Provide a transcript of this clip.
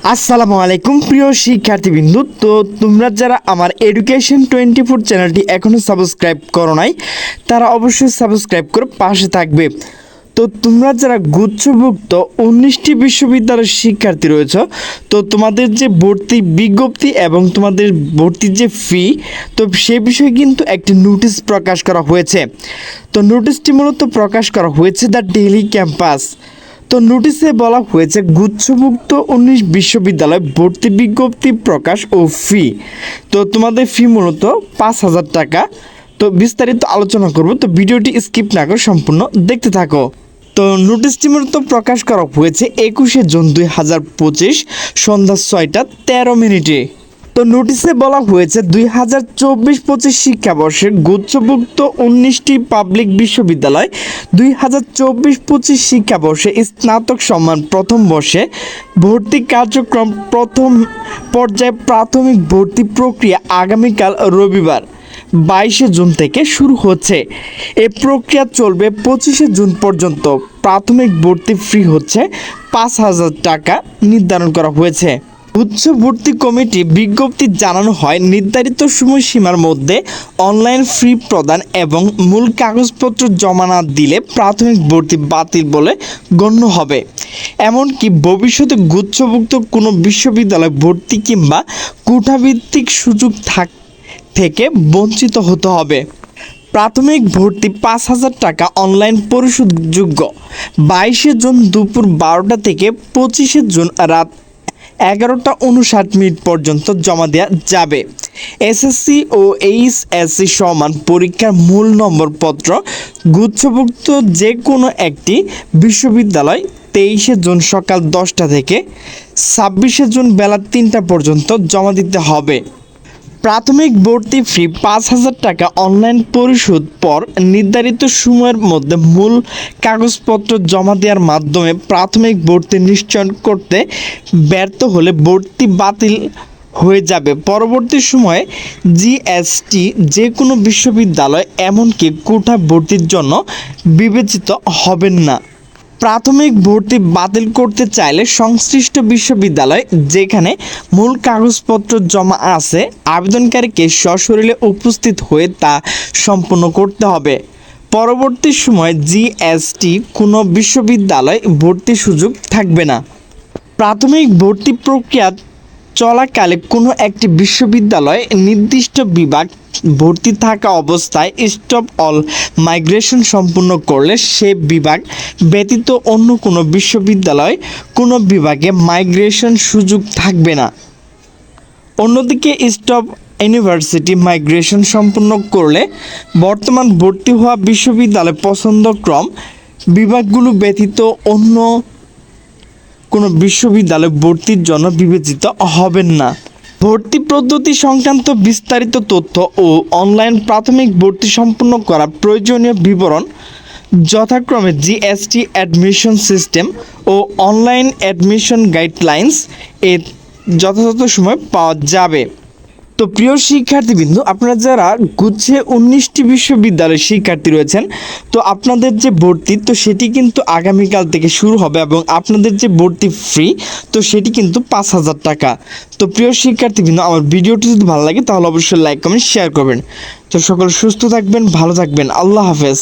আসসালামু আলাইকুম প্রিয় শিক্ষার্থীবৃন্দু। তো তোমরা যারা আমার এডুকেশন 24 চ্যানেলটি এখনও সাবস্ক্রাইব করো নাই তারা অবশ্যই সাবস্ক্রাইব করে পাশে থাকবে। তো তোমরা যারা গুচ্ছভুক্ত 19টি বিশ্ববিদ্যালয়ের শিক্ষার্থী রয়েছ, তো তোমাদের যে ভর্তি বিজ্ঞপ্তি এবং তোমাদের ভর্তির যে ফি, তো সে বিষয়ে কিন্তু একটি নোটিশ প্রকাশ করা হয়েছে। তো নোটিশটি মূলত প্রকাশ করা হয়েছে দ্য ডেইলি ক্যাম্পাস। তো নোটিশে বলা হয়েছে গুচ্ছভুক্ত 19 বিশ্ববিদ্যালয় ভর্তি বিজ্ঞপ্তি প্রকাশ ও ফি। তো তোমাদের ফি মূলত 5,000 টাকা। তো বিস্তারিত আলোচনা করব, তো ভিডিওটি স্কিপ না করে সম্পূর্ণ দেখতে থাকো। তো নোটিশটি মূলত প্রকাশ করা হয়েছে 21শে জুন 2025 সন্ধ্যা 6টা 13 মিনিটে। তো নোটিশে বলা হয়েছে 2024-25 শিক্ষাবর্ষের গুচ্ছভুক্ত 19টি পাবলিক বিশ্ববিদ্যালয় 2024-25 শিক্ষাবর্ষে স্নাতক সম্মান প্রথম বর্ষে ভর্তি কার্যক্রম প্রথম পর্যায়ে প্রাথমিক ভর্তি প্রক্রিয়া আগামীকাল রবিবার 22শে জুন থেকে শুরু হচ্ছে। এই প্রক্রিয়া চলবে 25শে জুন পর্যন্ত। প্রাথমিক ভর্তি ফি হচ্ছে 5,000 টাকা নির্ধারণ করা হয়েছে। উচ্চ ভর্তি কমিটি বিজ্ঞপ্তি জানানো হয় নির্ধারিত সময়সীমার মধ্যে অনলাইন ফি প্রদান এবং মূল কাগজপত্র জমা না দিলে প্রাথমিক ভর্তি বাতিল বলে গণ্য হবে। এমনকি ভবিষ্যতে গুচ্ছভুক্ত কোনো বিশ্ববিদ্যালয় ভর্তি কিংবা কোটাভিত্তিক সুযোগ থেকে বঞ্চিত হতে হবে। প্রাথমিক ভর্তি 5,000 টাকা অনলাইন পরিশোধযোগ্য। 22শে জুন দুপুর 12টা থেকে 25শে জুন রাত 11টা 59 পর্যন্ত জমা দেওয়া যাবে। এসএসসি ও এইচএসসি সমান পরীক্ষার মূল নম্বরপত্র গুচ্ছভুক্ত যে কোনো একটি বিশ্ববিদ্যালয় 23শে জুন সকাল 10টা থেকে 26শে জুন বেলা 3টা পর্যন্ত জমা দিতে হবে। প্রাথমিক ভর্তি ফি 5,000 টাকা অনলাইন পরিশোধ পর নির্ধারিত সময়ের মধ্যে মূল কাগজপত্র জমা দেওয়ার মাধ্যমে প্রাথমিক ভর্তি নিশ্চয় করতে ব্যর্থ হলে ভর্তি বাতিল হয়ে যাবে। পরবর্তী সময়ে জিএসটি যে কোনো বিশ্ববিদ্যালয় এমনকি কোটা ভর্তির জন্য বিবেচিত হবেন না। প্রাথমিক ভর্তি বাতিল করতে চাইলে সংশ্লিষ্ট বিশ্ববিদ্যালয় যেখানে মূল কাগজপত্র জমা আছে আবেদনকারীকে সশরীরে উপস্থিত হয়ে তা সম্পন্ন করতে হবে। পরবর্তী সময়ে জিএসটি কোনো বিশ্ববিদ্যালয় ভর্তি সুযোগ থাকবে না। প্রাথমিক ভর্তি প্রক্রিয়া চলাকালে কোনো একটি বিশ্ববিদ্যালয় নির্দিষ্ট বিভাগ ভর্তি থাকা অবস্থায় স্টপ অল মাইগ্রেশন সম্পূর্ণ করলে সে বিভাগ ব্যতীত অন্য কোনো বিশ্ববিদ্যালয় কোনো বিভাগে মাইগ্রেশন সুযোগ থাকবে না। অন্যদিকে স্টপ ইউনিভার্সিটি মাইগ্রেশন সম্পূর্ণ করলে বর্তমান ভর্তি হওয়া বিশ্ববিদ্যালয় পছন্দক্রম বিভাগগুলো ব্যতীত অন্য কোনো বিশ্ববিদ্যালয় ভর্তির জন্য বিবেচিত হবেন না। ভর্তি পদ্ধতি সংক্রান্ত বিস্তারিত তথ্য ও অনলাইন প্রাথমিক ভর্তি সম্পন্ন করা প্রয়োজনীয় বিবরণ যথাক্রমে জিএসটি অ্যাডমিশন সিস্টেম ও অনলাইন অ্যাডমিশন গাইডলাইন্স এ যথাযথ সময় পাওয়া যাবে। তো প্রিয় শিক্ষার্থীবৃন্দু, আপনারা যারা গুচ্ছে 19টি বিশ্ববিদ্যালয়ের শিক্ষার্থী রয়েছেন, তো আপনাদের যে ভর্তি তো সেটি কিন্তু আগামীকাল থেকে শুরু হবে এবং আপনাদের যে ভর্তি ফ্রি তো সেটি কিন্তু 5,000 টাকা। তো প্রিয় শিক্ষার্থীবৃন্দু, আমার ভিডিওটি যদি ভালো লাগে তাহলে অবশ্যই লাইক কমেন্ট শেয়ার করবেন। তো সকল সুস্থ থাকবেন, ভালো থাকবেন, আল্লাহ হাফেজ।